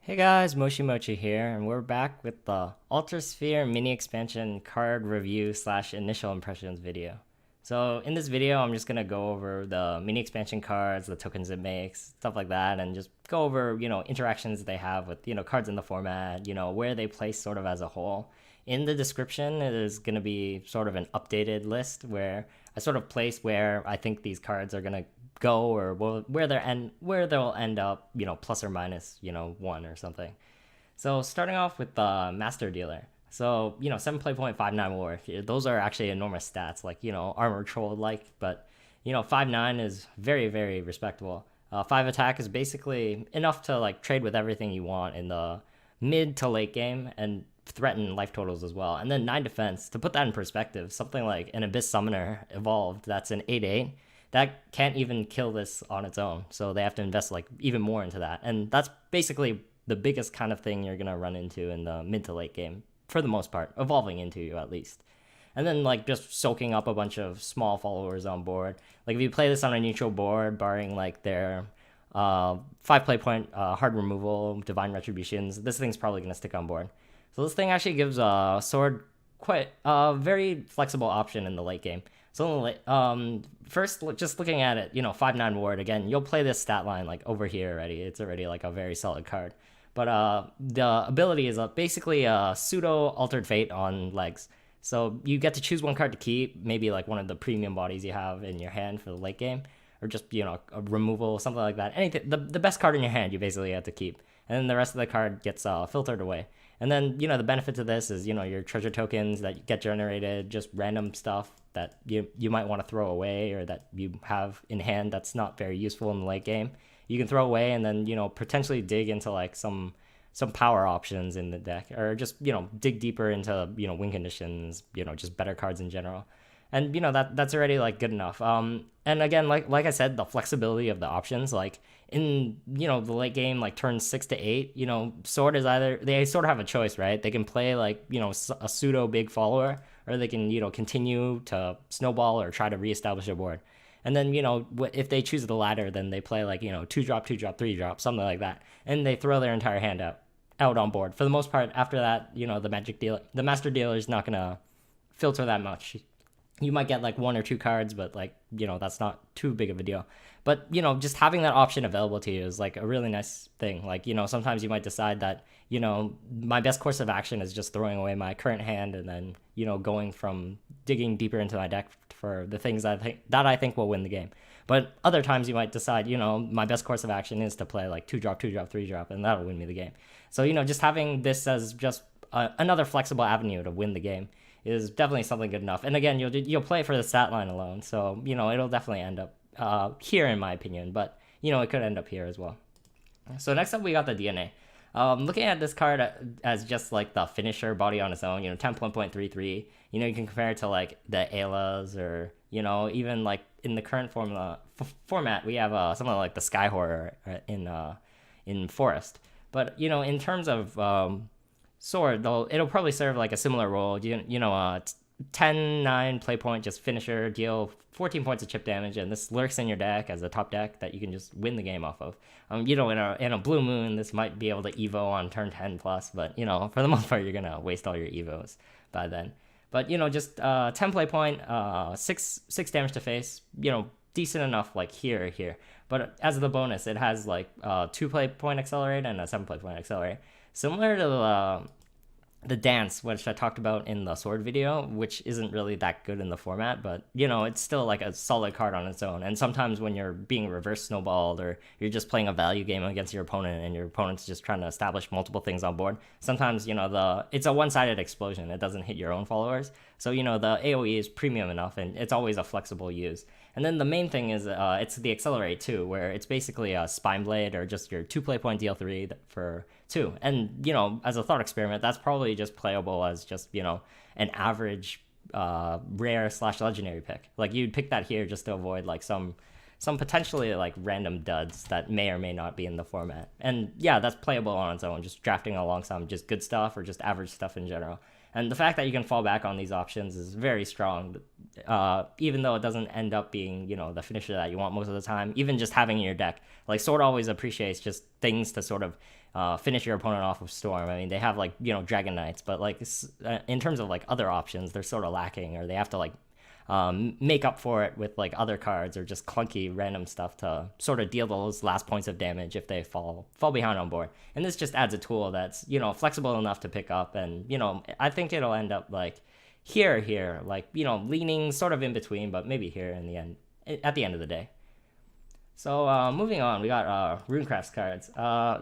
Hey guys, Moshi Mochi here, and we're back with the Altersphere mini expansion card review slash initial impressions video. So in this video, I'm just gonna go over the mini expansion cards, the tokens it makes, stuff like that, and just go over interactions they have with cards in the format, where they place sort of as a whole. In the description, it is gonna be sort of an updated list where I sort of place where I think these cards are gonna go or where they'll end up, plus or minus, one or something. So starting off with the Master Dealer. So, 7 play point, 5-9 war. Those are actually enormous stats, like, Armor Troll like, but, 5-9 is very, very respectable. 5 attack is basically enough to, like, trade with everything you want in the mid to late game and threaten life totals as well. And then 9 defense, to put that in perspective, something like an Abyss Summoner evolved that's an 8-8 that can't even kill this on its own. So they have to invest like even more into that. And that's basically the biggest kind of thing you're going to run into in the mid to late game for the most part, evolving into you at least. And then like just soaking up a bunch of small followers on board. Like if you play this on a neutral board, barring like their 5 play point, hard removal, divine retributions, this thing's probably going to stick on board. So this thing actually gives a sword quite a very flexible option in the late game. So first, just looking at it, 5-9 ward, again, you'll play this stat line like over here already. It's already like a very solid card. But the ability is basically a pseudo altered fate on legs. So you get to choose one card to keep, maybe like one of the premium bodies you have in your hand for the late game, or just a removal, something like that. Anything, the best card in your hand, you basically have to keep, and then the rest of the card gets filtered away. And then the benefit to this is your treasure tokens that get generated, just random stuff that you might want to throw away or that you have in hand that's not very useful in the late game. You can throw away and then potentially dig into like some power options in the deck, or just dig deeper into win conditions, just better cards in general. And that's already like good enough. And again, like I said, the flexibility of the options, like in the late game, like turn 6 to 8, sword is either, they sort of have a choice, right? They can play like a pseudo big follower, or they can continue to snowball or try to reestablish a board. And then if they choose the latter, then they play like 2-drop, 2-drop, 3-drop, something like that, and they throw their entire hand out on board. For the most part, after that, the master dealer is not gonna filter that much. You might get like 1 or 2 cards, but like that's not too big of a deal. But just having that option available to you is like a really nice thing. Like sometimes you might decide that my best course of action is just throwing away my current hand and then going from digging deeper into my deck for the things that I think will win the game. But other times you might decide my best course of action is to play like 2-drop, 2-drop, 3-drop, and that'll win me the game. So just having this as just another flexible avenue to win the game is definitely something good enough. And again, you'll play for the stat line alone, so it'll definitely end up here in my opinion, but it could end up here as well. So next up we got the DNA. Looking at this card as just like the finisher body on its own, 10.33, you can compare it to like the Aylas, or even like in the current format we have something like the Sky Horror in Forest. But in terms of sword, though, it'll probably serve like a similar role. 10-9 play point, just finisher, deal 14 points of chip damage, and this lurks in your deck as a top deck that you can just win the game off of. In a blue moon, this might be able to evo on turn 10 plus, but for the most part, you're gonna waste all your evos by then. But just 10 play point, 6 damage to face, decent enough like here. But as the bonus, it has like 2 play point accelerate and a 7 play point accelerate. Similar to the dance, which I talked about in the sword video, which isn't really that good in the format, but it's still like a solid card on its own. And sometimes when you're being reverse snowballed, or you're just playing a value game against your opponent and your opponent's just trying to establish multiple things on board, sometimes it's a one-sided explosion. It doesn't hit your own followers. So the AoE is premium enough, and it's always a flexible use. And then the main thing is it's the accelerate too, where it's basically a spine blade, or just your 2 play point deal 3 for 2. And as a thought experiment, that's probably just playable as just an average rare / legendary pick. Like you'd pick that here just to avoid like some potentially like random duds that may or may not be in the format. And yeah, that's playable on its own, just drafting along some just good stuff or just average stuff in general. And the fact that you can fall back on these options is very strong, even though it doesn't end up being, the finisher that you want most of the time. Even just having in your deck, like Sword always appreciates just things to sort of finish your opponent off with Storm. I mean, they have like, Dragon Knights, but like in terms of like other options, they're sort of lacking, or they have to like make up for it with like other cards or just clunky random stuff to sort of deal those last points of damage if they fall behind on board. And this just adds a tool that's flexible enough to pick up, and I think it'll end up like here, like leaning sort of in between, but maybe here in the end, at the end of the day. So moving on, we got Runecraft's cards.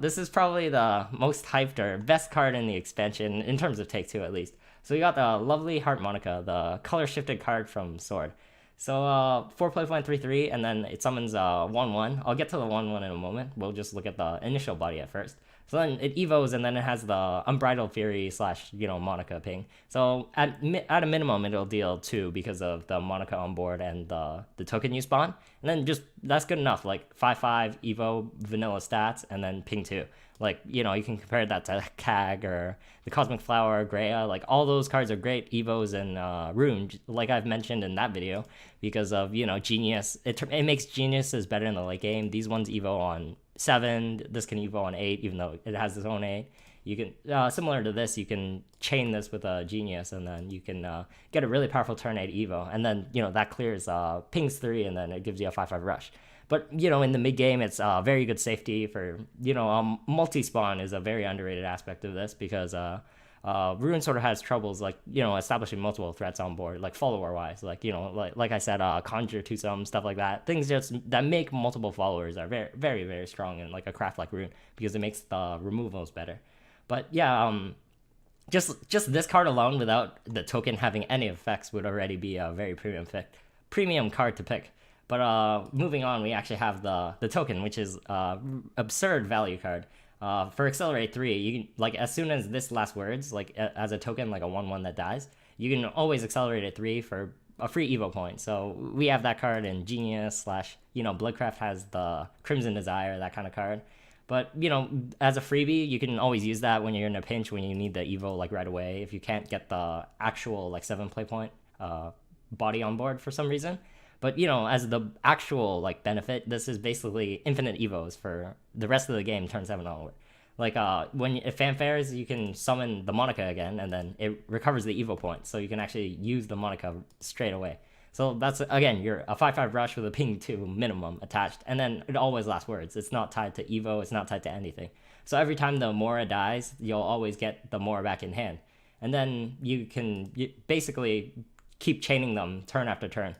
This is probably the most hyped or best card in the expansion, in terms of Take-Two at least. So we got the lovely Harmonica, the color shifted card from Sword. So 4 play point 3/3, and then it summons 1/1. I'll get to the 1/1 in a moment. We'll just look at the initial body at first. So then it evos, and then it has the Unbridled Fury / Monica ping. So at a minimum, it'll deal 2 because of the Monica on board and the token you spawn. And then just, that's good enough. Like 5/5 evo vanilla stats, and then ping 2. Like, you can compare that to CAG or the Cosmic Flower or Greya. Like, all those cards are great evos in Rune, like I've mentioned in that video, because of, Genius. It makes Geniuses better in the late game. These ones evo on 7. This can evo on 8, even though it has its own 8. You can, similar to this, you can chain this with a Genius, and then you can get a really powerful turn 8 evo. And then, that clears pings 3, and then it gives you a 5/5 rush. But, in the mid-game, it's very good safety for, multi-spawn is a very underrated aspect of this, because Rune sort of has troubles, like, establishing multiple threats on board, like follower-wise. Like, like I said, Conjure to some stuff like that. Things just that make multiple followers are very, very, very strong in, like, a craft like Rune, because it makes the removals better. But, yeah, just this card alone, without the token having any effects, would already be a very premium card to pick. But moving on, we actually have the token, which is absurd value card. For Accelerate 3, you can, like, as soon as this last words, like as a token, like a 1/1 that dies, you can always accelerate at 3 for a free evo point. So we have that card in Genius / Bloodcraft has the Crimson Desire, that kind of card. But, as a freebie, you can always use that when you're in a pinch, when you need the evo, like, right away, if you can't get the actual, like, 7 play point body on board for some reason. But, as the actual, like, benefit, this is basically infinite evos for the rest of the game, turn 7 onward. Like, when it fanfares, you can summon the Monica again, and then it recovers the evo point, so you can actually use the Monica straight away. So that's, again, you're a 5/5 rush with a ping 2 minimum attached, and then it always lasts words. It's not tied to evo, it's not tied to anything. So every time the Mora dies, you'll always get the Mora back in hand. And then you can basically keep chaining them turn after turn.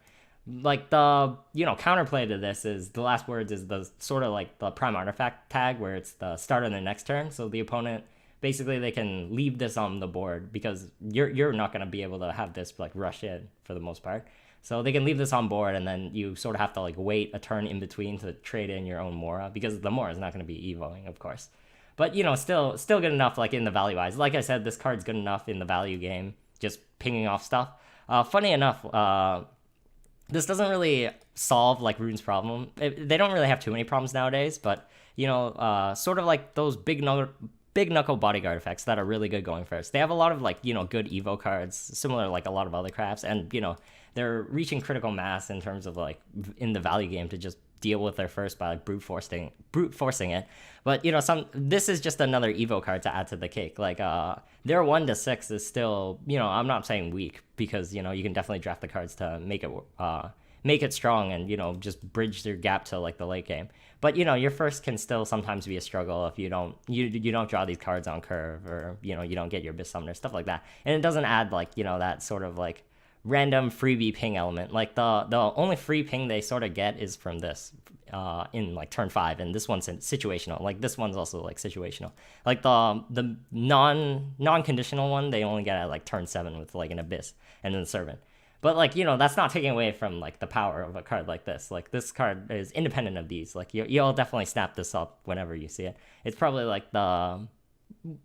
Like, the counterplay to this is the last words is the sort of like the prime artifact tag, where it's the start of the next turn. So the opponent, basically, they can leave this on the board, because you're not going to be able to have this like rush in for the most part. So they can leave this on board, and then you sort of have to like wait a turn in between to trade in your own Mora, because the Mora is not going to be evoing, of course. But, still good enough, like, in the value wise. Like I said, this card's good enough in the value game, just pinging off stuff. Funny enough, this doesn't really solve, like, Rune's problem. They don't really have too many problems nowadays, but, sort of like those big knuckle bodyguard effects that are really good going first. They have a lot of, like, good evo cards, similar to, like, a lot of other crafts, and, they're reaching critical mass in terms of, like, in the value game to just deal with their first by, like, brute forcing it. But, this is just another evo card to add to the cake. Like, their 1 to 6 is still, I'm not saying weak, because, you can definitely draft the cards to make it strong and, just bridge their gap to, like, the late game. But, your first can still sometimes be a struggle if you don't draw these cards on curve, or, you don't get your Abyss Summoner, stuff like that. And it doesn't add, like, that sort of, like, random freebie ping element. Like, the only free ping they sort of get is from this in, like, turn 5, and this one's situational. Like, this one's also, like, situational. Like, the non-conditional one, they only get at, like, turn 7 with, like, an Abyss and then the Servant. But, like, that's not taking away from, like, the power of a card like this. Like, this card is independent of these. Like, you'll definitely snap this up whenever you see it. It's probably, like, the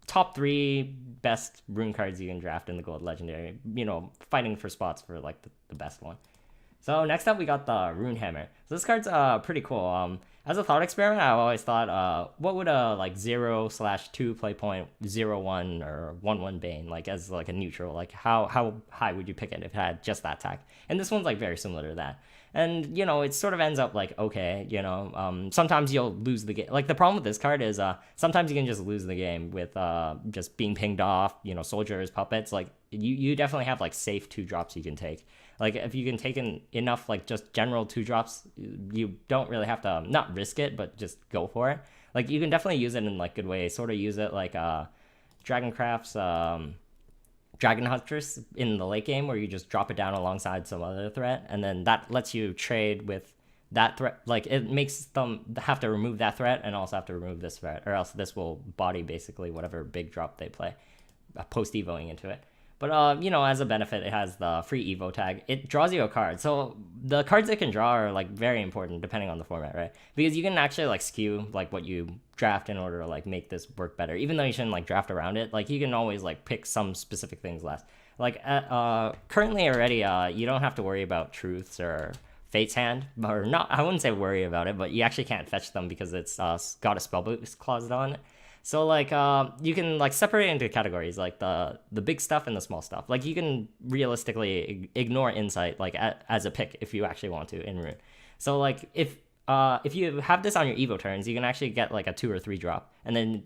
top 3 best Rune cards you can draft in the Gold Legendary, fighting for spots for, like, the best one. So next up, we got the Rune Hammer. So this card's pretty cool. As a thought experiment, I've always thought, what would a, like, 0/2 play point 0/1 or 1/1 Bane, like, as, like, a neutral, like, how high would you pick it if it had just that tag? And this one's, like, very similar to that. And it sort of ends up like okay. Sometimes you'll lose the game. Like the problem with this card is sometimes you can just lose the game with just being pinged off. Soldiers, puppets. Like you definitely have like safe 2 drops you can take. Like if you can take enough like just general 2 drops, you don't really have to not risk it, but just go for it. Like you can definitely use it in like good ways. Sort of use it like Dragoncraft's Dragon Huntress in the late game, where you just drop it down alongside some other threat, and then that lets you trade with that threat. Like it makes them have to remove that threat and also have to remove this threat, or else this will body basically whatever big drop they play, post evoing into it. But as a benefit, it has the free Evo tag. It draws you a card. So the cards it can draw are like very important depending on the format, right? Because you can actually like skew like what you draft in order to like make this work better. Even though you shouldn't like draft around it, like you can always like pick some specific things less. Like currently already, you don't have to worry about Truths or Fate's Hand, or not. I wouldn't say worry about it, but you actually can't fetch them because it's got a spell boost clause on it. So like you can like separate into categories, like the big stuff and the small stuff. Like you can realistically ignore Insight like as a pick if you actually want to in Rune. So like if you have this on your Evo turns, you can actually get like a 2 or 3 drop, and then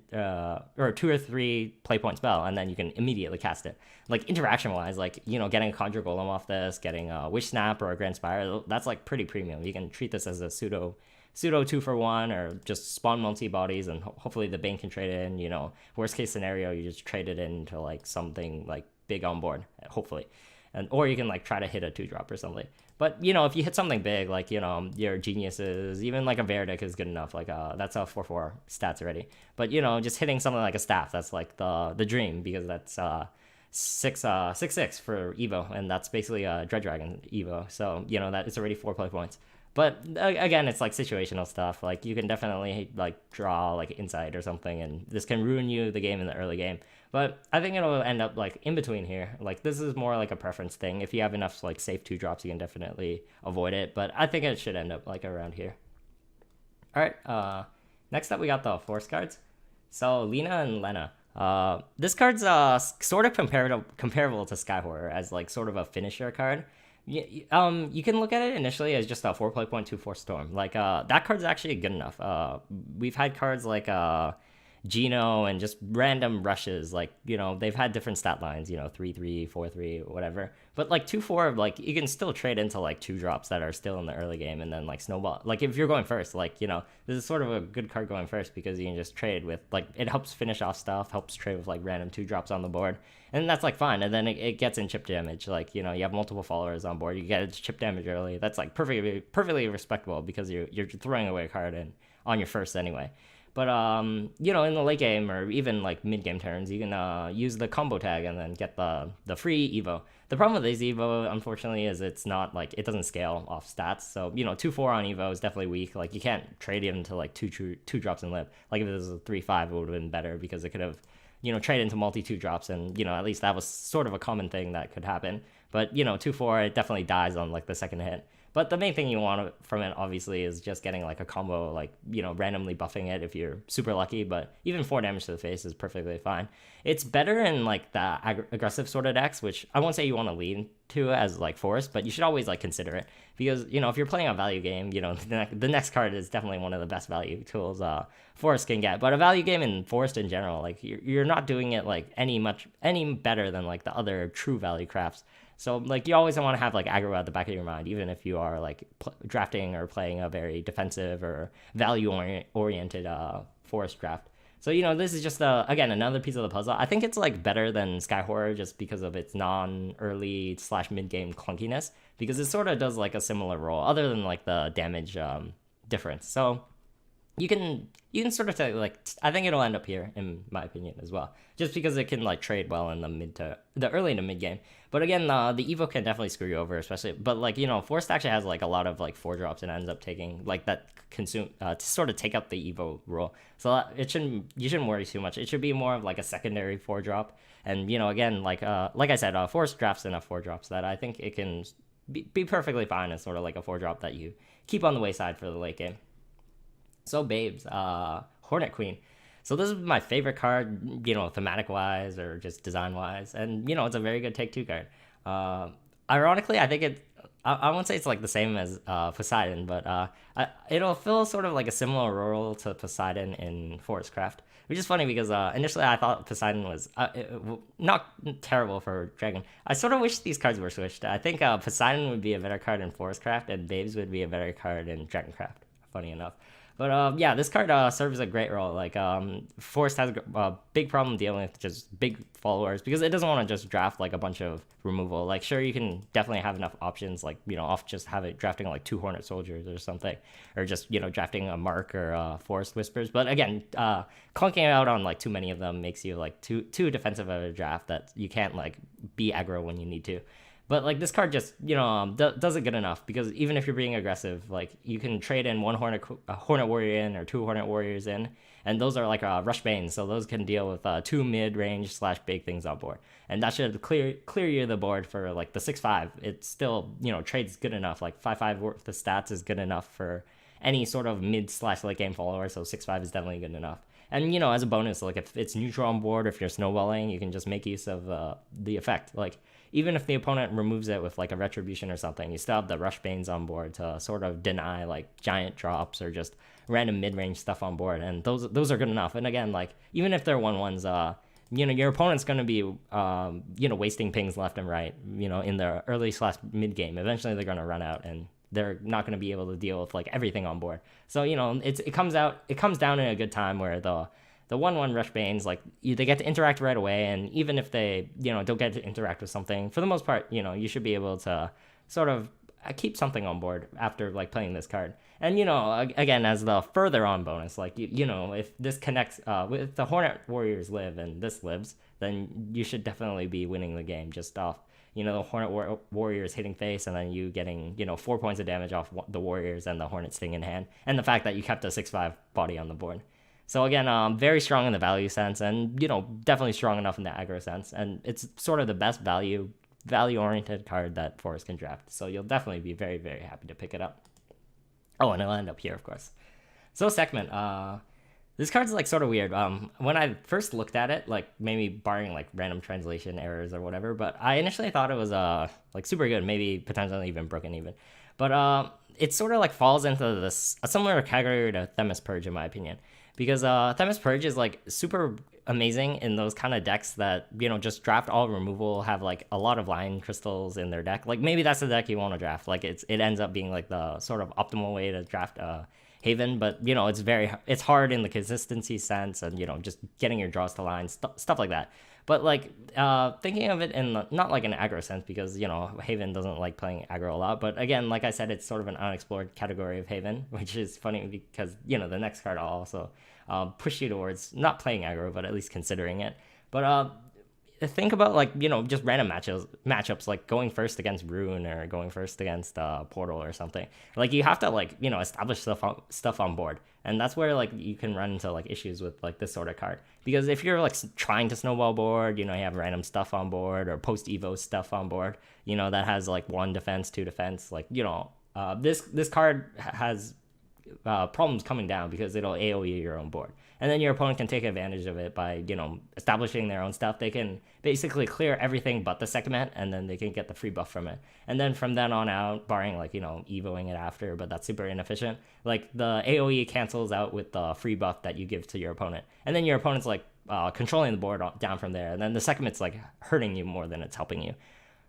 or 2 or 3 play point spell, and then you can immediately cast it. Like interaction wise, like getting a Conjure Golem off this, getting a Wish Snap or a Grand Spire, that's like pretty premium. You can treat this as a pseudo 2-for-1, or just spawn multi-bodies, and hopefully the Bane can trade it in. Worst case scenario, you just trade it into like something like big on board, hopefully. Or you can like try to hit a 2-drop or something. But if you hit something big, like your geniuses, even like a Verdict is good enough. Like that's a 4/4 stats already. But just hitting something like a staff, that's like the dream, because that's 6/6 for Evo, and that's basically a Dread Dragon Evo. So that it's already 4 play points. But again, it's like situational stuff. Like you can definitely like draw like Insight or something, and this can ruin you the game in the early game. But I think it'll end up like in between here. Like this is more like a preference thing. If you have enough like safe 2 drops, you can definitely avoid it. But I think it should end up like around here. All right. Next up we got the Force cards. So Lina and Lena. This card's sort of comparable to Sky Horror as like sort of a finisher card. You can look at it initially as just a 4 play point 2/4 storm. Like that card's actually good enough. We've had cards like Geno and just random rushes. Like they've had different stat lines. 3/3, 4/3, whatever. But like 2/4, like you can still trade into like 2 drops that are still in the early game, and then like snowball. Like if you're going first, like this is sort of a good card going first, because you can just trade with like it helps finish off stuff, helps trade with like random 2 drops on the board. And that's like fine, and then it gets in chip damage. Like you have multiple followers on board, you get chip damage early. That's like perfectly respectable, because you're throwing away a card on your first anyway. But in the late game or even like mid game turns, you can use the combo tag and then get the free Evo. The problem with this Evo, unfortunately, is it's not like it doesn't scale off stats. So 2/4 on Evo is definitely weak. Like you can't trade it into like 2 drops and live. Like if it was a 3/5, it would have been better, because it could have trade into multi 2 drops, and at least that was sort of a common thing that could happen. But 2/4, it definitely dies on like the second hit. But the main thing you want from it, obviously, is just getting like a combo, like randomly buffing it if you're super lucky. But even 4 damage to the face is perfectly fine. It's better in like the aggressive sort of decks, which I won't say you want to lean to as like Force, but you should always like consider it, because if you're playing a value game, the next card is definitely one of the best value tools Force can get. But a value game in Forest in general, like you're not doing it like any better than like the other true value crafts. So like you always want to have like aggro at the back of your mind, even if you are like drafting or playing a very defensive or value oriented Forest draft. So this is just again another piece of the puzzle. I think it's like better than Sky Horror just because of its non-early / mid game clunkiness, because it sort of does like a similar role other than like the damage difference. So you can sort of tell, like, I think it'll end up here in my opinion as well, just because it can like trade well in the early to mid game. But again, the Evo can definitely screw you over, especially. But like Force actually has like a lot of like 4 drops and ends up taking like that consume to sort of take up the Evo role. So you shouldn't worry too much. It should be more of like a secondary 4 drop. And again, like I said, Force drafts enough 4 drops that I think it can be perfectly fine as sort of like a 4 drop that you keep on the wayside for the late game. So Babes, Hornet Queen. So this is my favorite card, thematic wise or just design wise, and it's a very good take 2 card. Ironically, I think I won't say it's like the same as Poseidon, but it'll fill sort of like a similar role to Poseidon in Forestcraft, which is funny because initially I thought Poseidon was not terrible for Dragon. I sort of wish these cards were switched. I think Poseidon would be a better card in Forestcraft, and Babes would be a better card in Dragoncraft. Funny enough. But yeah, this card serves a great role. Like Forest has a big problem dealing with just big followers because it doesn't want to just draft like a bunch of removal. Like sure, you can definitely have enough options, like off just have it drafting like 2 Hornet Soldiers or something, or just drafting a Mark or Forest Whispers. But again, clunking out on like too many of them makes you like too defensive of a draft that you can't like be aggro when you need to. But like this card just does it good enough because even if you're being aggressive, like you can trade in one Hornet Warrior in or 2 Hornet Warriors in, and those are like Rush Banes, so those can deal with 2 mid-range / big things on board, and that should clear you the board for like the 6/5. It's still trades good enough. Like 5/5 worth of stats is good enough for any sort of mid / late game follower, so 6/5 is definitely good enough. And as a bonus, like if it's neutral on board, or if you're snowballing, you can just make use of the effect. Like even if the opponent removes it with like a Retribution or something, you still have the Rush Banes on board to sort of deny like giant drops or just random mid-range stuff on board, and those are good enough. And again, like even if they're 1/1s, your opponent's going to be wasting pings left and right, in the early / mid game. Eventually they're going to run out, and they're not going to be able to deal with like everything on board. So it comes down in a good time where the 1/1 Rush Banes, like they get to interact right away, and even if they don't get to interact with something, for the most part you should be able to sort of keep something on board after like playing this card. And again, as the further on bonus, like if this connects with the Hornet Warriors live and this lives, then you should definitely be winning the game just off the Hornet Warriors hitting face, and then you getting 4 points of damage off the Warriors and the Hornet Sting in hand, and the fact that you kept a 6/5 body on the board. So again, very strong in the value sense, and definitely strong enough in the aggro sense, and it's sort of the best value oriented card that Forest can draft. So you'll definitely be very, very happy to pick it up. Oh, and it'll end up here, of course. So Segment, this card's like sort of weird. When I first looked at it, like maybe barring like random translation errors or whatever, but I initially thought it was like super good, maybe potentially even broken even. But it sort of like falls into this a similar category to Themis Purge in my opinion, because Themis Purge is like super amazing in those kind of decks that just draft all removal, have like a lot of Lion Crystals in their deck. Like maybe that's the deck you want to draft. Like it ends up being like the sort of optimal way to draft Haven, but it's hard in the consistency sense, and just getting your draws to line, stuff like that. But like thinking of it in not like an aggro sense, because Haven doesn't like playing aggro a lot. But again, like I said, it's sort of an unexplored category of Haven, which is funny because the next card I'll also push you towards not playing aggro, but at least considering it. But think about like just random matchups like going first against Rune or going first against Portal or something. Like you have to like establish stuff on board, and that's where like you can run into like issues with like this sort of card, because if you're like trying to snowball board, you have random stuff on board or post evo stuff on board, that has like 1 defense, 2 defense, like this card has problems coming down because it'll AoE your own board, and then your opponent can take advantage of it by establishing their own stuff. They can basically clear everything but the segment, and then they can get the free buff from it. And then from then on out, barring like evoing it after, but that's super inefficient, like the AoE cancels out with the free buff that you give to your opponent, and then your opponent's like controlling the board down from there, and then the segment's like hurting you more than it's helping you.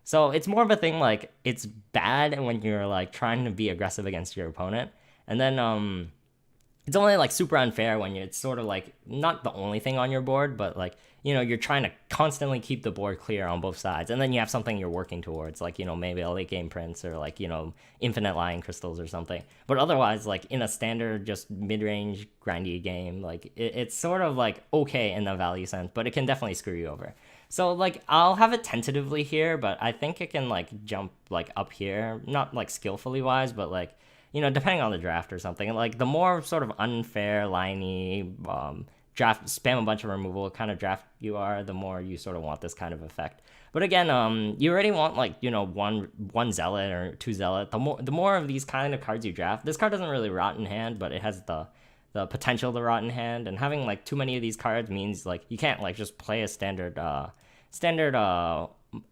So it's more of a thing like it's bad when you're like trying to be aggressive against your opponent. And then it's only like super unfair when it's sort of like not the only thing on your board, but like you're trying to constantly keep the board clear on both sides, and then you have something you're working towards, like maybe a late game Prince or like infinite Lion Crystals or something. But otherwise, like in a standard just mid-range grindy game, like it's sort of like okay in the value sense, but it can definitely screw you over. So like I'll have it tentatively here, but I think it can like jump like up here, not like skillfully wise, but like depending on the draft or something. Like the more sort of unfair, liney, draft, spam a bunch of removal kind of draft you are, the more you sort of want this kind of effect. But again, you already want like one Zealot or 2 Zealot. The more of these kind of cards you draft, this card doesn't really rot in hand, but it has the potential to rot in hand. And having like too many of these cards means like you can't like just play a standard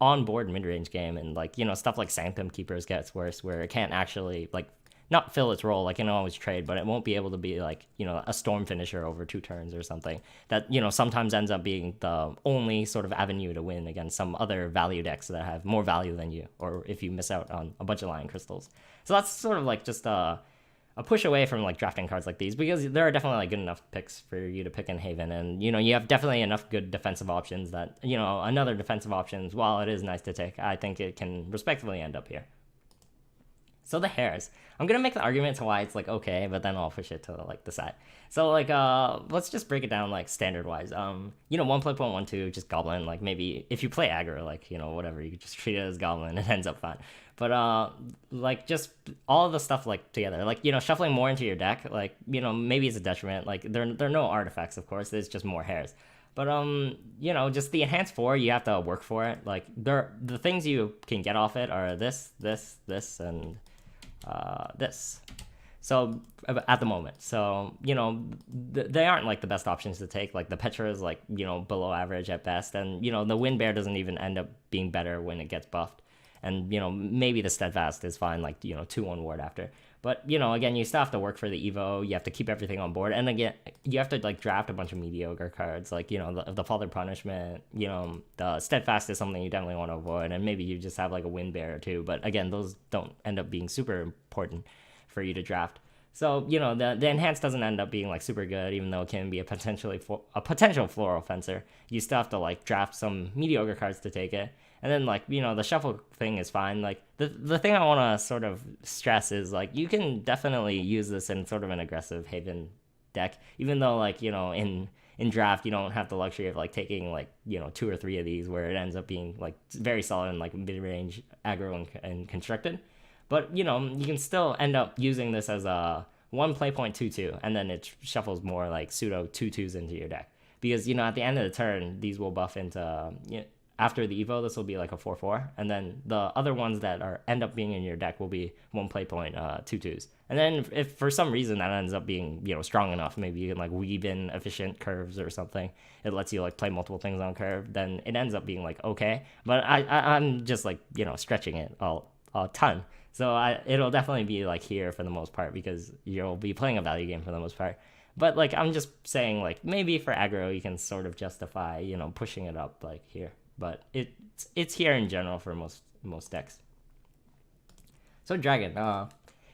on board mid range game, and like stuff like Sanctum Keepers gets worse, where it can't actually like not fill its role. Like it can always trade, but it won't be able to be like a storm finisher over 2 turns or something. That sometimes ends up being the only sort of avenue to win against some other value decks that have more value than you, or if you miss out on a bunch of Lion Crystals. So that's sort of like just a push away from like drafting cards like these, because there are definitely like good enough picks for you to pick in Haven, and you have definitely enough good defensive options that another defensive options, while it is nice to take, I think it can respectively end up here. So the hairs, I'm gonna make the argument to why it's like okay, but then I'll push it to like the side. So like let's just break it down like standard wise. 1.12 just goblin, like maybe if you play aggro, like whatever, you just treat it as goblin, it ends up fine. But like just all of the stuff like together, like shuffling more into your deck, like maybe it's a detriment. Like there are no artifacts, of course, there's just more hairs. But just the enhanced 4, you have to work for it. Like the things you can get off it are this, and this. So at the moment, so they aren't like the best options to take. Like the Petra is like below average at best, and the Wind Bear doesn't even end up being better when it gets buffed. And maybe the Steadfast is fine, like 2-1 ward after. But again, you still have to work for the Evo. You have to keep everything on board, and again, you have to like draft a bunch of mediocre cards, like the Father Punishment. The Steadfast is something you definitely want to avoid, and maybe you just have like a Wind Bear or two. But again, those don't end up being super important for you to draft. So the enhanced doesn't end up being like super good, even though it can be a potential floral fencer. You still have to like draft some mediocre cards to take it. And then like the shuffle thing is fine. Like the thing I want to sort of stress is like you can definitely use this in sort of an aggressive Haven deck, even though like in draft you don't have the luxury of like taking like 2 or 3 of these, where it ends up being like very solid and like mid range aggro and constructed. But you can still end up using this as a 1 play point 2/2, and then it shuffles more like pseudo 2/2s into your deck, because at the end of the turn these will buff into after the Evo, this will be like a 4/4, and then the other ones that end up being in your deck will be 1 play point 2/2s. And then if for some reason that ends up being strong enough, maybe you can like weave in efficient curves or something, it lets you like play multiple things on curve, then it ends up being like okay. But I'm just like stretching it a ton. So it'll definitely be like here for the most part, because you'll be playing a value game for the most part. But like I'm just saying, like maybe for aggro you can sort of justify pushing it up like here. But it's here in general for most decks. So Dragon,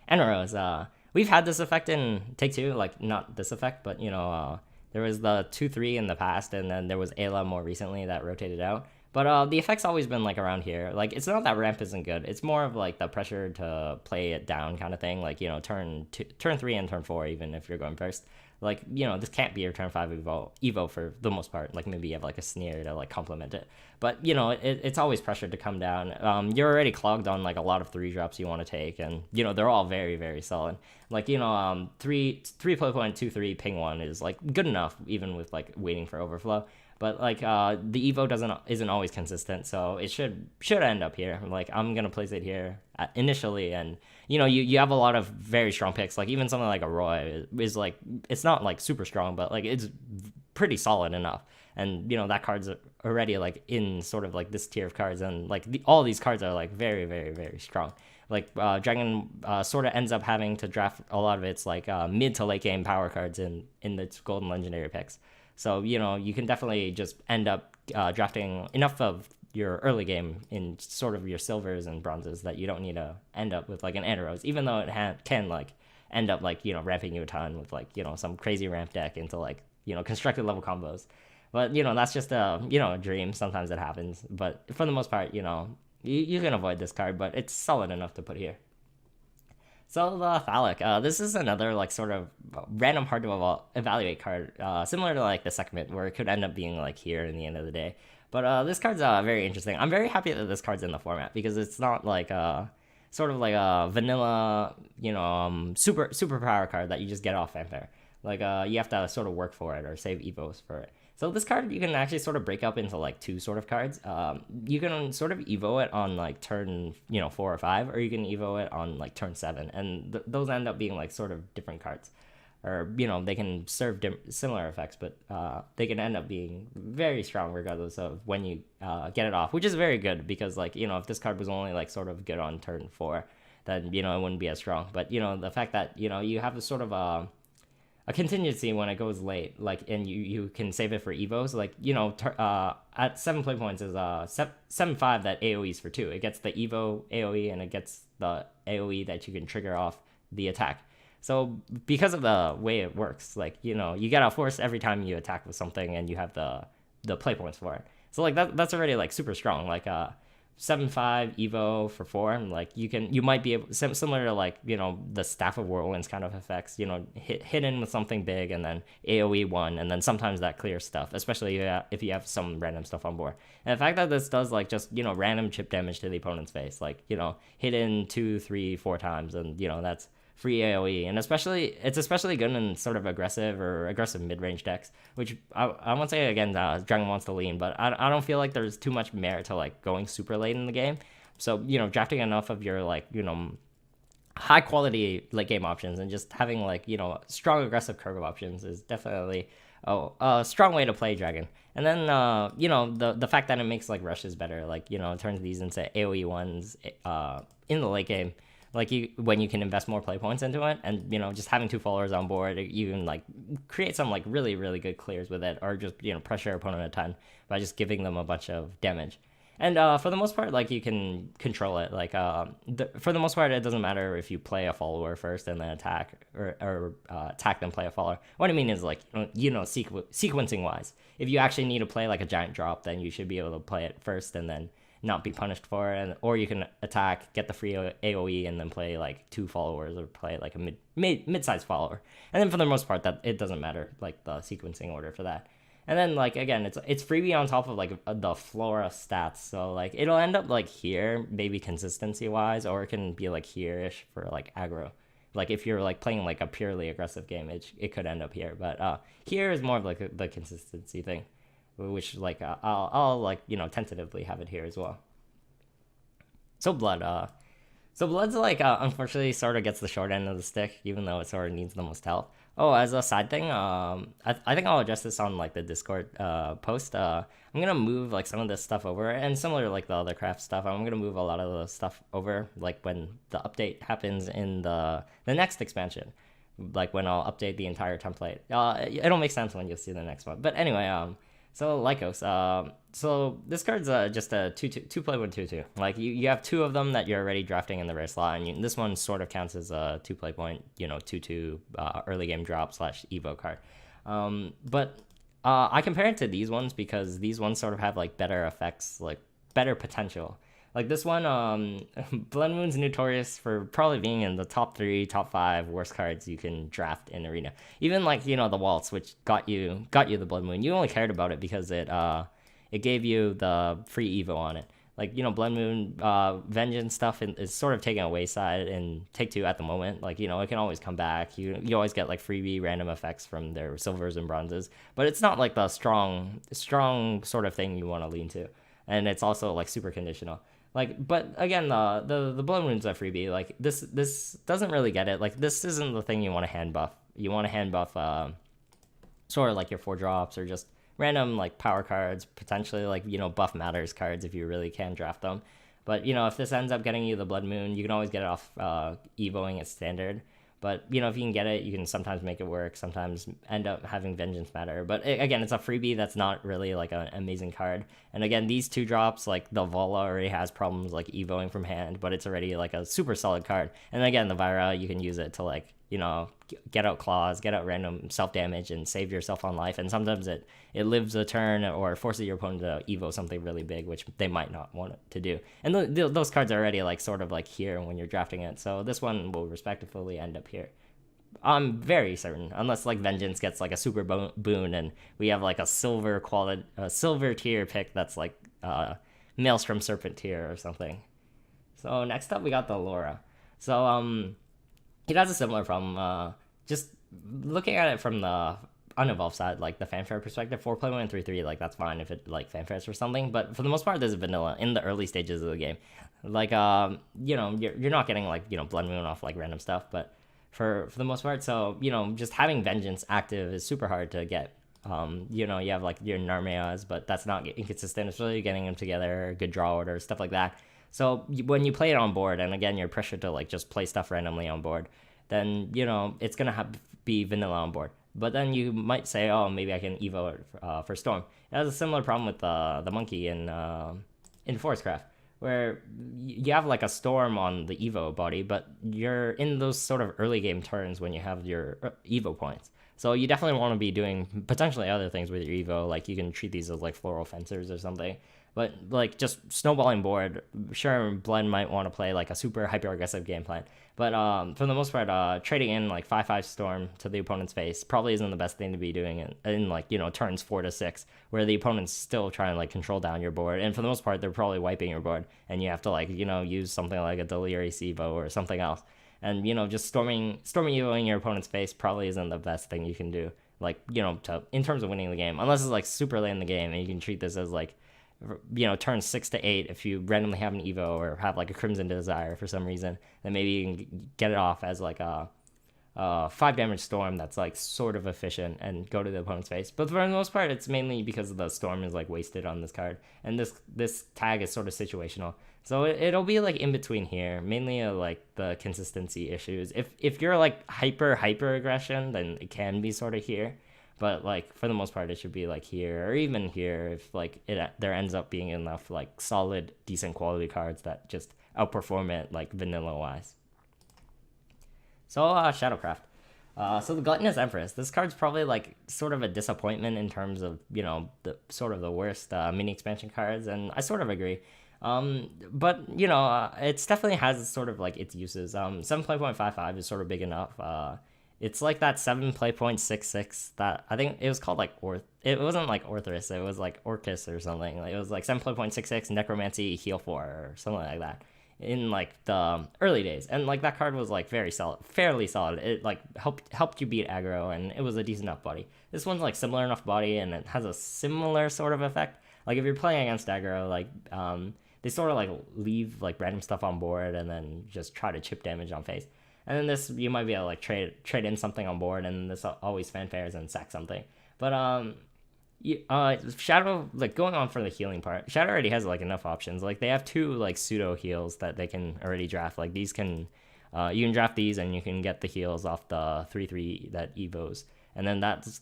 Enros, we've had this effect in Take-Two, like not this effect, but there was the 2/3 in the past, and then there was Ayla more recently that rotated out. But the effect's always been like around here. Like it's not that ramp isn't good. It's more of like the pressure to play it down kind of thing. Like turn 3 and turn 4, even if you're going first. Like this can't be your turn 5 Evo for the most part. Like maybe you have like a Sneer to like complement it. But it's always pressured to come down. You're already clogged on like a lot of 3-drops you want to take, and they're all very very solid. Like 3 play point 2/3 ping 1 is like good enough, even with like waiting for overflow. But like the Evo isn't always consistent, so it should end up here. Like I'm gonna place it here initially, and you have a lot of very strong picks. Like even something like a Roy is like, it's not like super strong, but like it's pretty solid enough. And that card's already like in sort of like this tier of cards, and like all these cards are like very very very strong. Like Dragon sort of ends up having to draft a lot of its like mid to late game power cards in its golden legendary picks. So you can definitely just end up drafting enough of your early game in sort of your silvers and bronzes that you don't need to end up with like an Antaros, even though it can like end up like ramping you a ton with like some crazy ramp deck into like constructed level combos. But that's just a a dream. Sometimes it happens, but for the most part you can avoid this card, but it's solid enough to put here. So the Phallic, this is another like sort of random hard to evaluate card, similar to like the Sekhmet, where it could end up being like here in the end of the day. But this card's very interesting. I'm very happy that this card's in the format, because it's not like sort of like a vanilla, super power card that you just get off fanfare. Like you have to sort of work for it or save evos for it. So this card you can actually sort of break up into like 2 sort of cards. You can sort of evo it on like turn 4 or 5, or you can evo it on like turn 7, and those end up being like sort of different cards. or they can serve similar effects, but they can end up being very strong regardless of when you get it off, which is very good because like if this card was only like sort of good on turn 4, then it wouldn't be as strong. But the fact that you have a sort of a contingency when it goes late, like, and you can save it for evos, like at 7 play points is 7/5 that AoEs for 2. It gets the evo AoE and it gets the AoE that you can trigger off the attack. So because of the way it works, like you get a force every time you attack with something, and you have the play points for it. So like that's already like super strong. Like 7/5 evo for 4, and like you might be able, similar to like the Staff of Whirlwinds kind of effects, hit in with something big and then AoE 1, and then sometimes that clears stuff, especially if you have some random stuff on board. And the fact that this does like just random chip damage to the opponent's face, like hit in 2, 3, 4 times, and that's free AoE, and it's especially good in sort of aggressive mid-range decks, which I won't say again Dragon wants to lean, but I don't feel like there's too much merit to like going super late in the game. So drafting enough of your like high quality late game options and just having like strong aggressive curve options is definitely a strong way to play Dragon. And then the fact that it makes like rushes better, like it turns these into AoE ones in the late game. Like when you can invest more play points into it, and just having 2 followers on board, you can like create some like really really good clears with it, or just pressure your opponent a ton by just giving them a bunch of damage. And for the most part, like you can control it. Like for the most part, it doesn't matter if you play a follower first and then attack, or attack then play a follower. What I mean is like sequencing wise, if you actually need to play like a giant drop, then you should be able to play it first and then not be punished for it, or you can attack, get the free AoE, and then play like 2 followers, or play like a mid-sized follower. And then for the most part, that it doesn't matter like the sequencing order for that. And then like again, it's freebie on top of like the Flora stats, so like it'll end up like here maybe consistency wise, or it can be like here-ish for like aggro. Like if you're like playing like a purely aggressive game, it could end up here, but here is more of like the consistency thing, which like I'll like tentatively have it here as well. So Blood's like unfortunately sort of gets the short end of the stick, even though it sort of needs the most health. Oh, as a side thing, I think I'll address this on like the Discord post. I'm gonna move like some of this stuff over, and similar to like the other craft stuff, I'm gonna move a lot of the stuff over like when the update happens in the next expansion, like when I'll update the entire template. It'll make sense when you see the next one. But anyway, so Lycos, so this card's just a 2-play 1/2/2. Like you have 2 of them that you're already drafting in the rare slot, and this one sort of counts as a 2-play point, 2/2 early game drop / Evo card. But I compare it to these ones because these ones sort of have like better effects, like better potential. Like this one, Blood Moon's notorious for probably being in the top 3, top 5 worst cards you can draft in Arena. Even like the Waltz, which got you the Blood Moon. You only cared about it because it gave you the free Evo on it. Like Blood Moon, Vengeance stuff is sort of taking a wayside in Take 2 at the moment. Like it can always come back. You always get like freebie random effects from their silvers and bronzes, but it's not like the strong sort of thing you want to lean to. And it's also like super conditional. Like, but again, the Blood Moon's a freebie. Like this doesn't really get it. Like this isn't the thing you want to hand buff. You want to hand buff sort of like your 4 drops, or just random like power cards, potentially like buff matters cards if you really can draft them. But if this ends up getting you the Blood Moon, you can always get it off evoing its standard. But if you can get it, you can sometimes make it work, sometimes end up having Vengeance matter. But again, it's a freebie that's not really like an amazing card. And again, these 2 drops, like the Vola already has problems like evoing from hand, but it's already like a super solid card. And again, the Vira, you can use it to like get out claws, get out random self damage, and save yourself on life. And sometimes it lives a turn or forces your opponent to evo something really big, which they might not want it to do. And those cards are already like sort of like here when you're drafting it. So this one will respectively end up here. I'm very certain, unless like Vengeance gets like a super boon and we have like a silver tier pick that's like Maelstrom Serpent tier or something. So next up we got the Laura. So it has a similar problem. Just looking at it from the unevolved side, like the fanfare perspective, 4-play 1/3/3, like that's fine if it like fanfares for something. But for the most part, there's vanilla in the early stages of the game. Like you're not getting like Blood Moon off like random stuff, but for the most part. So just having Vengeance active is super hard to get. You have like your Narmeas, but that's not inconsistent. It's really getting them together, good draw order, stuff like that. So when you play it on board, and again you're pressured to like just play stuff randomly on board, then it's gonna be vanilla on board. But then you might say, oh, maybe I can evo it for Storm. It has a similar problem with the monkey in Forestcraft, where you have like a Storm on the evo body, but you're in those sort of early game turns when you have your evo points. So you definitely want to be doing potentially other things with your evo, like you can treat these as like floral fencers or something. But like just snowballing board, sure, Blend might want to play like a super hyper aggressive game plan. But for the most part, trading in like 5/5 Storm to the opponent's face probably isn't the best thing to be doing in like turns 4 to 6, where the opponent's still trying to like control down your board, and for the most part they're probably wiping your board, and you have to like use something like a Delirious Evo or something else. And just storming evoing your opponent's face probably isn't the best thing you can do. Like in terms of winning the game, unless it's like super late in the game, and you can treat this as like turn 6 to 8, if you randomly have an evo or have like a Crimson Desire for some reason, then maybe you can get it off as like a 5 damage Storm that's like sort of efficient and go to the opponent's face. But for the most part, it's mainly because the Storm is like wasted on this card, and this tag is sort of situational. So it'll be like in between here, mainly like the consistency issues. If you're like hyper aggression, then it can be sort of here. But like for the most part, it should be like here or even here if like there ends up being enough like solid, decent quality cards that just outperform it like vanilla wise. So Shadowcraft. So the Gluttonous Empress. This card's probably like sort of a disappointment in terms of the sort of the worst mini expansion cards, and I sort of agree. But it's definitely has sort of like its uses. 7.55 is sort of big enough. It's like that 7 play point 6/6 that I think it was called like it wasn't like Orthrus, it was like Orcus or something. Like it was like 7 play point 6/6 Necromancy heal 4 or something like that in like the early days. And like that card was like very solid, fairly solid. It like helped you beat aggro, and it was a decent enough body. This one's like similar enough body, and it has a similar sort of effect. Like if you're playing against aggro, like they sort of like leave like random stuff on board and then just try to chip damage on face. And then this, you might be able to like trade in something on board, and this always fanfares and sack something. But Shadow, like going on for the healing part, Shadow already has like enough options. Like they have 2 like pseudo heals that they can already draft. Like these can, you can draft these and you can get the heals off the 3/3 that evos, and then that's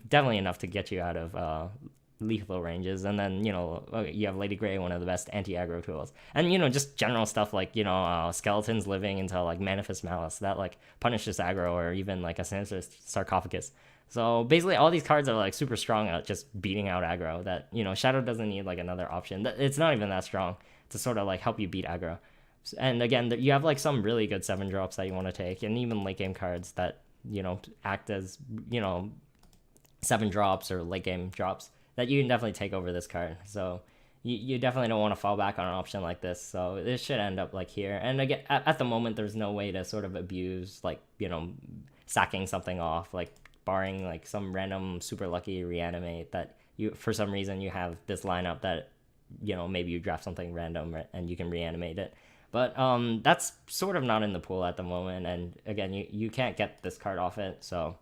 definitely enough to get you out of lethal ranges. And then you have Lady Grey, one of the best anti-aggro tools, and just general stuff like Skeletons living into like Manifest Malice that like punishes aggro, or even like a Sinister Sarcophagus. So basically all these cards are like super strong at just beating out aggro, that Shadow doesn't need like another option. It's not even that strong to sort of like help you beat aggro. And again, you have like some really good 7 drops that you want to take, and even late game cards that act as 7 drops or late game drops that you can definitely take over this card. So you definitely don't want to fall back on an option like this. So this should end up like here. And again, at the moment, there's no way to sort of abuse like sacking something off, like barring like some random super lucky reanimate that you for some reason you have this lineup that maybe you draft something random and you can reanimate it. But that's sort of not in the pool at the moment. And again, you can't get this card off it. So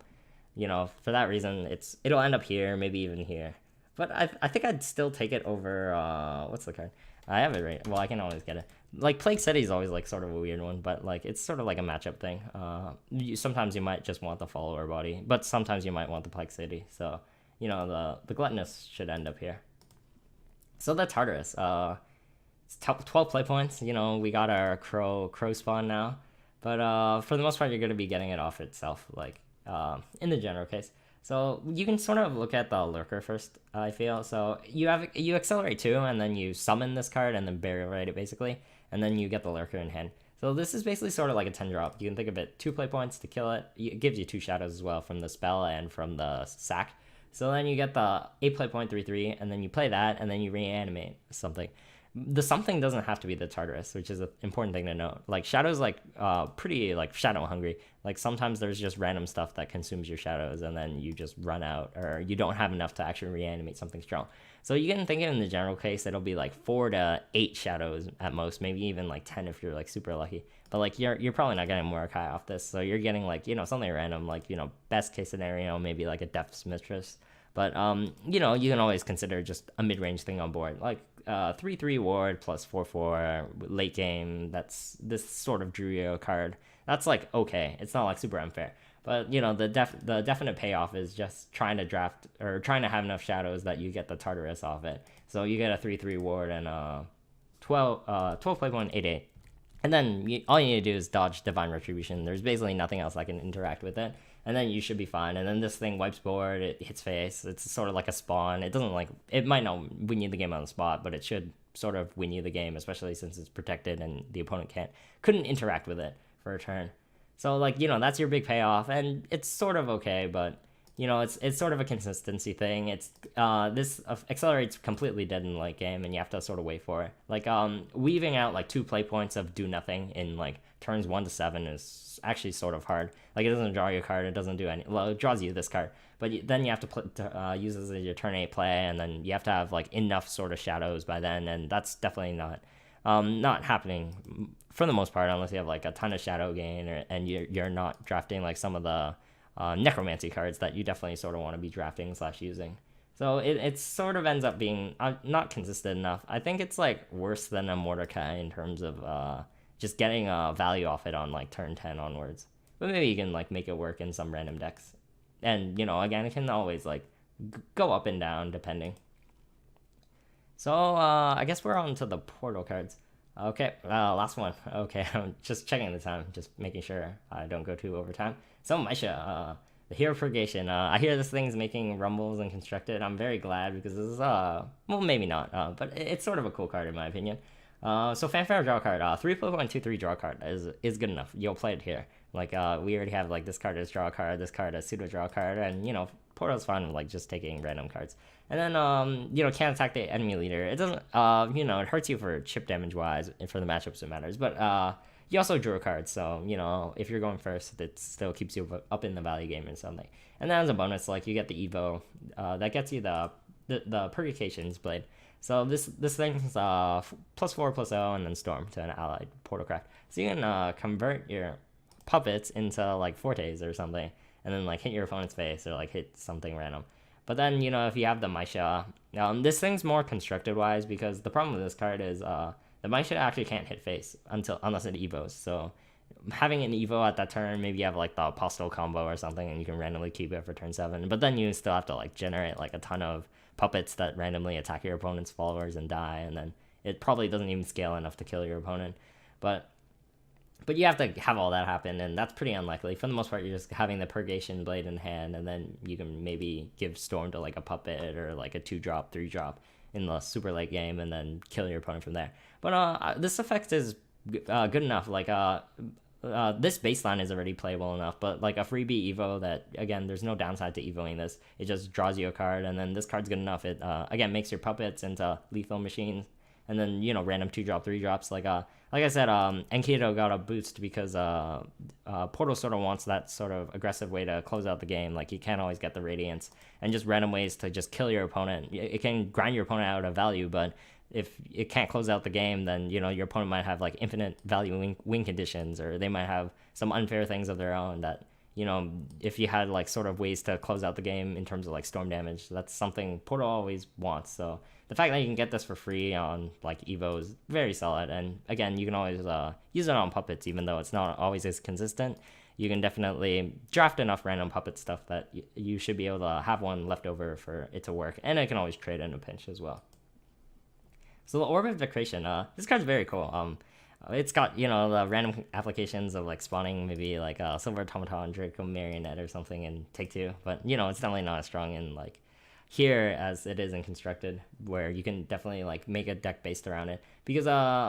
for that reason, it'll end up here, maybe even here. But I think I'd still take it over, what's the card? I have it right. Well, I can always get it. Like, Plague City is always, like, sort of a weird one, but, like, it's sort of like a matchup thing. Sometimes you might just want the follower body, but sometimes you might want the Plague City. So, the Gluttonous should end up here. So that's Tartarus. It's 12 play points. We got our crow spawn now. But for the most part, you're going to be getting it off itself, like, in the general case. So you can sort of look at the Lurker first, I feel. So you accelerate 2, and then you summon this card and then burial rate it basically, and then you get the Lurker in hand. So this is basically sort of like a 10 drop. You can think of it 2 play points to kill it. It gives you 2 shadows as well from the spell and from the sack. So then you get the 8 play point 3/3, and then you play that, and then you reanimate something. The something doesn't have to be the Tartarus, which is an important thing to note. Like shadows, like pretty like shadow hungry. Like sometimes there's just random stuff that consumes your shadows, and then you just run out, or you don't have enough to actually reanimate something strong. So you can think in the general case, it'll be like 4 to 8 shadows at most, maybe even like 10 if you're like super lucky. But like you're probably not getting Mordecai off this, so you're getting like something random, like best case scenario maybe like a Death's Mistress. But you can always consider just a mid-range thing on board, like 3/3 ward plus 4/4 late game. That's this sort of Druio card. That's like okay. It's not like super unfair. But the definite payoff is just trying to draft or trying to have enough shadows that you get the Tartarus off it. So you get a 3/3 ward and 12 play point 8/8. And then all you need to do is dodge Divine Retribution. There's basically nothing else that can interact with it. And then you should be fine. And then this thing wipes board, it hits face. It's sort of like a spawn. It doesn't it might not win you the game on the spot, but it should sort of win you the game, especially since it's protected and the opponent couldn't interact with it for a turn. So that's your big payoff, and it's sort of okay, but it's sort of a consistency thing. It's this accelerates completely dead in the late game, and you have to sort of wait for it. Like weaving out like 2 play points of do nothing in like turns 1 to 7 is actually sort of hard. Like it doesn't draw you a card, it doesn't do any. Well, it draws you this card, but then you have to use this as your turn 8 play, and then you have to have like enough sort of shadows by then, and that's definitely not happening for the most part unless you have like a ton of shadow gain and you're not drafting like some of the necromancy cards that you definitely sort of want to be drafting / using. So it sort of ends up being not consistent enough. I think it's like worse than a Mordecai in terms of just getting value off it on like turn 10 onwards. But maybe you can like make it work in some random decks. And again, it can always like go up and down depending. So I guess we're on to the portal cards. Okay, last one. Okay, I'm just checking the time, just making sure I don't go too over time. So Maisha, the Hero Purgation. I hear this thing's making rumbles and constructed. I'm very glad because this is well, maybe not, but it's sort of a cool card in my opinion. So Fanfare draw card. 3 play 1 2 3 draw card is good enough. You'll play it here. Like we already have like this card as draw card, this card as pseudo draw card, and Portal's fun with like just taking random cards. And then can't attack the enemy leader. It doesn't it hurts you for chip damage wise and for the matchups it matters. But you also drew a card, so if you're going first, it still keeps you up in the value game or something. And then as a bonus, like you get the Evo that gets you the Purgation's Blade. So this thing's +4/+0 and then Storm to an allied portal craft. So you can convert your puppets into like Fortes or something, and then like hit your opponent's face or like hit something random. But then if you have the Maisha, this thing's more constructed wise because the problem with this card is the Maisha actually can't hit face unless it evos. So having an evo at that turn, maybe you have like the Apostle combo or something, and you can randomly keep it for turn 7. But then you still have to like generate like a ton of puppets that randomly attack your opponent's followers and die, and then it probably doesn't even scale enough to kill your opponent. But you have to have all that happen, and that's pretty unlikely. For the most part, you're just having the Purgation Blade in hand, and then you can maybe give Storm to like a puppet or like a 2-drop, 3-drop in the super late game, and then kill your opponent from there. But this effect is good enough. Like this baseline is already playable enough, but like a freebie Evo that, again, there's no downside to Evoing this. It just draws you a card, and then this card's good enough. It, again, makes your puppets into lethal machines, and then, random 2-drop, 3-drops. Like I said, Enkido got a boost because Portal sort of wants that sort of aggressive way to close out the game. Like, you can't always get the Radiance, and just random ways to just kill your opponent. It can grind your opponent out of value, but if it can't close out the game, then your opponent might have like infinite value win conditions, or they might have some unfair things of their own that if you had like sort of ways to close out the game in terms of like storm damage, that's something Portal always wants. So the fact that you can get this for free on like Evo is very solid, and again, you can always use it on puppets, even though it's not always as consistent. You can definitely draft enough random puppet stuff that you should be able to have one left over for it to work, and it can always trade in a pinch as well. So the Orb of Decretion, this card's very cool. It's got, the random applications of like spawning maybe like a Silver Automaton, Draco Marionette or something in Take 2, but it's definitely not as strong in like here as it is in Constructed, where you can definitely like make a deck based around it. Because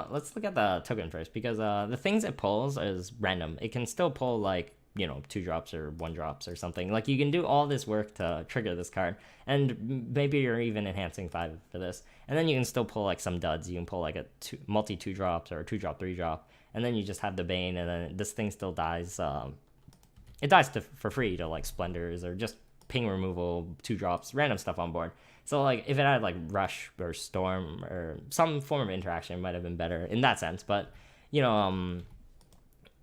let's look at the token first, because the things it pulls is random. It can still pull like 2 drops or 1 drops or something. Like, you can do all this work to trigger this card, and maybe you're even enhancing 5 for this, and then you can still pull like some duds. You can pull like a multi 2 drops or a 2 drop 3 drop, and then you just have the Bane, and then this thing still dies. It dies for free to like Splendors or just ping removal, 2 drops, random stuff on board. So like if it had like Rush or Storm or some form of interaction, it might have been better in that sense. But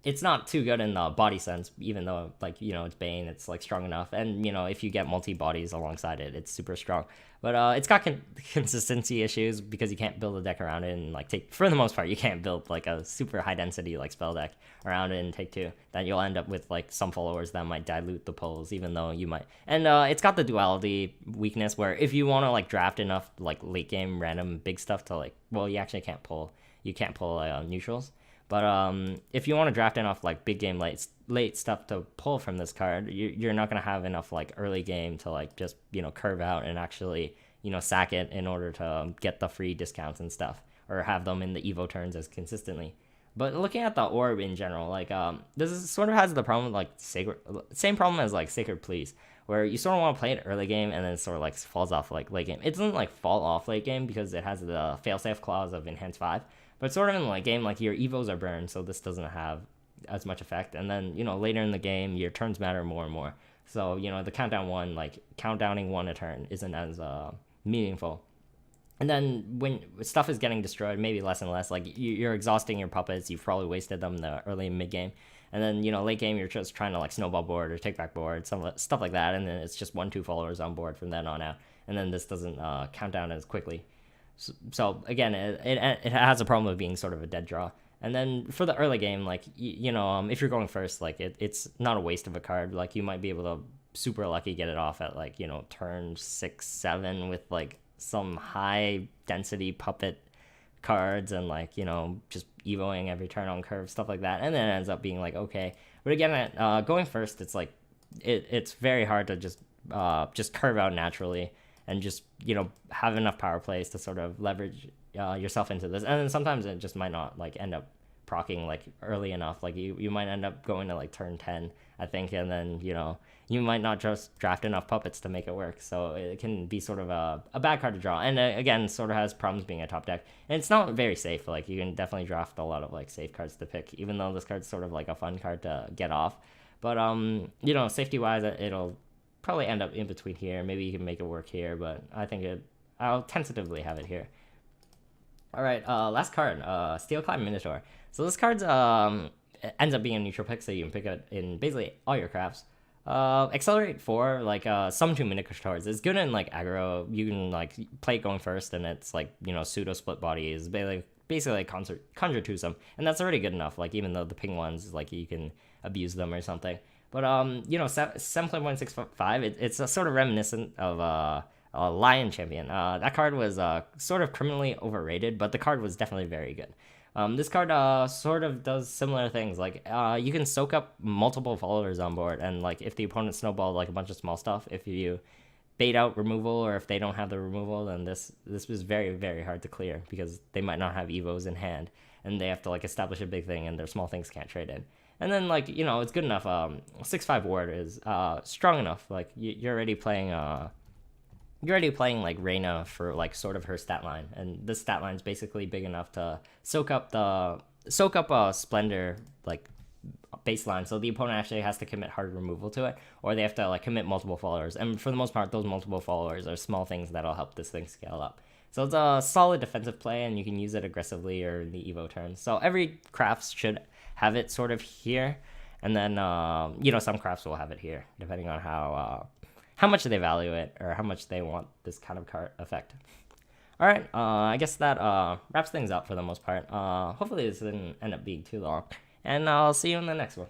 it's not too good in the body sense, even though like it's Bane, it's like strong enough, and if you get multi bodies alongside it, it's super strong. But it's got consistency issues because you can't build a deck around it, and like for the most part you can't build like a super high density like spell deck around it and take 2. Then you'll end up with like some followers that might dilute the pulls, even though you might. And it's got the duality weakness where if you want to like draft enough like late game random big stuff to like, well, you actually can't pull. You can't pull neutrals. But if you want to draft enough like big game late stuff to pull from this card, you're not going to have enough like early game to like just curve out and actually sack it in order to get the free discounts and stuff, or have them in the Evo turns as consistently. But looking at the orb in general, like this sort of has the problem with like same problem as like Sacred Pleas, where you sort of want to play it early game and then it sort of like falls off like late game. It doesn't like fall off late game because it has the failsafe clause of Enhance 5. But sort of in the late game, like your evos are burned, so this doesn't have as much effect. And then, later in the game, your turns matter more and more. So, the countdown 1, like countdowning 1 a turn isn't as meaningful. And then when stuff is getting destroyed, maybe less and less, like you're exhausting your puppets, you've probably wasted them in the early and mid game. And then, late game, you're just trying to like snowball board or take back board, stuff like that. And then it's just 1-2 followers on board from then on out. And then this doesn't count down as quickly. So again, it has a problem of being sort of a dead draw. And then for the early game, like if you're going first, like it's not a waste of a card. Like you might be able to super lucky get it off at like turn 6-7 with like some high density puppet cards and like just evoing every turn on curve, stuff like that, and then it ends up being like okay. But again, going first, it's like it's very hard to just curve out naturally and just have enough power plays to sort of leverage yourself into this. And then sometimes it just might not like end up proccing like early enough. Like you might end up going to like turn 10, I think, and then you might not just draft enough puppets to make it work. So it can be sort of a bad card to draw. And again, sort of has problems being a top deck, and it's not very safe. Like you can definitely draft a lot of like safe cards to pick, even though this card's sort of like a fun card to get off. But safety wise, it'll probably end up in between here. Maybe you can make it work here, but I think I'll tentatively have it here. All right, last card, Steelclad Minotaur. So this card's ends up being a neutral pick, so you can pick it in basically all your crafts. Accelerate 4, like summon 2 Minotaurs. It's good in like aggro. You can like play it going first, and it's like pseudo split body is basically like conjure twosome, and that's already good enough. Like even though the ping ones, like you can abuse them or something. But 7.165, it's a sort of reminiscent of a Lion Champion. That card was sort of criminally overrated, but the card was definitely very good. This card sort of does similar things. Like you can soak up multiple followers on board, and like if the opponent snowballed like a bunch of small stuff, if you bait out removal or if they don't have the removal, then this was very, very hard to clear because they might not have evos in hand, and they have to like establish a big thing, and their small things can't trade in. And then like it's good enough. 6/5 ward is strong enough. Like you're already playing like Reyna for like sort of her stat line, and this stat line is basically big enough to soak up a Splendor like baseline, so the opponent actually has to commit hard removal to it, or they have to like commit multiple followers, and for the most part those multiple followers are small things that'll help this thing scale up. So it's a solid defensive play, and you can use it aggressively or in the Evo turn. So every craft should have it sort of here, and then some crafts will have it here depending on how much they value it or how much they want this kind of card effect. All right, I guess that wraps things up for the most part. Hopefully this didn't end up being too long, and I'll see you in the next one.